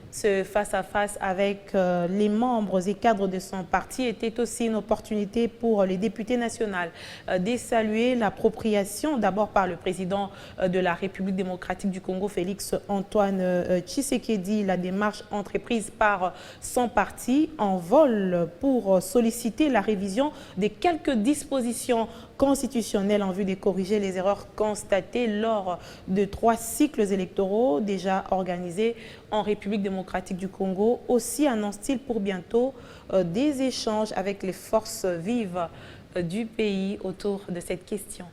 Ce face-à-face avec les membres et cadres de son parti était aussi une opportunité pour les députés nationaux de saluer l'appropriation d'abord par le président de la République démocratique du Congo, Félix Antoine Tshisekedi, la démarche entreprise par son parti en vol pour solliciter la révision de quelques dispositions constitutionnelles en vue de corriger les erreurs constatées lors de 3 cycles électoraux déjà organisés en République démocratique du Congo. Aussi annonce-t-il pour bientôt des échanges avec les forces vives du pays autour de cette question.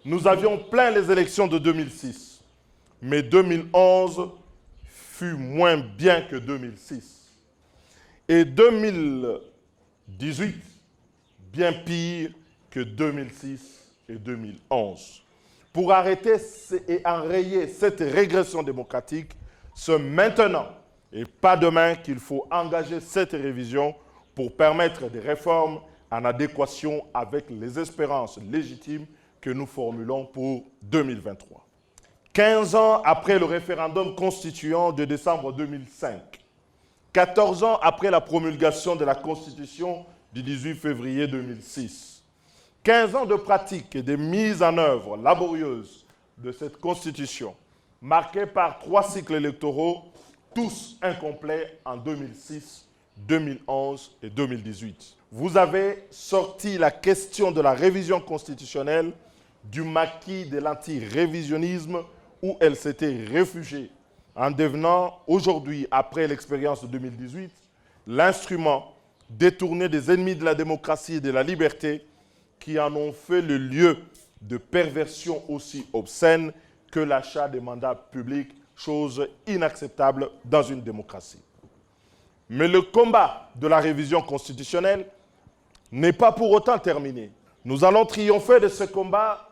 Nous avions plein les élections de 2006, mais 2011 fut moins bien que 2006. Et 2018, bien pire que 2006 et 2011. Pour arrêter et enrayer cette régression démocratique, c'est maintenant et pas demain qu'il faut engager cette révision pour permettre des réformes en adéquation avec les espérances légitimes que nous formulons pour 2023. 15 ans après le référendum constituant de décembre 2005, 14 ans après la promulgation de la Constitution du 18 février 2006, 15 ans de pratique et de mise en œuvre laborieuse de cette Constitution, marquée par 3 cycles électoraux, tous incomplets en 2006, 2011 et 2018. Vous avez sorti la question de la révision constitutionnelle du maquis de l'anti-révisionnisme où elle s'était réfugiée, en devenant aujourd'hui, après l'expérience de 2018, l'instrument détourné des ennemis de la démocratie et de la liberté qui en ont fait le lieu de perversion aussi obscène que l'achat des mandats publics, chose inacceptable dans une démocratie. Mais le combat de la révision constitutionnelle n'est pas pour autant terminé. Nous allons triompher de ce combat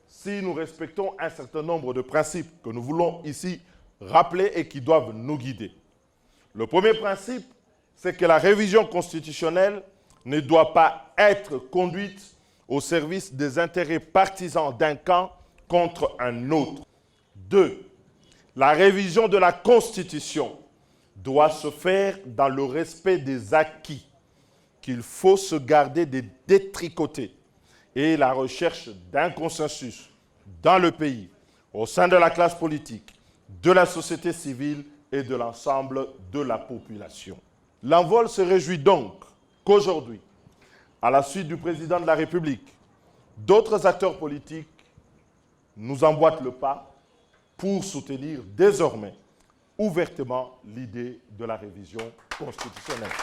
si nous respectons un certain nombre de principes que nous voulons ici rappeler et qui doivent nous guider. Le premier principe, c'est que la révision constitutionnelle ne doit pas être conduite au service des intérêts partisans d'un camp contre un autre. 2. La révision de la Constitution doit se faire dans le respect des acquis qu'il faut se garder de détricoter et la recherche d'un consensus dans le pays, au sein de la classe politique, de la société civile et de l'ensemble de la population. L'envol se réjouit donc qu'aujourd'hui, à la suite du président de la République, d'autres acteurs politiques nous emboîtent le pas pour soutenir désormais ouvertement l'idée de la révision constitutionnelle.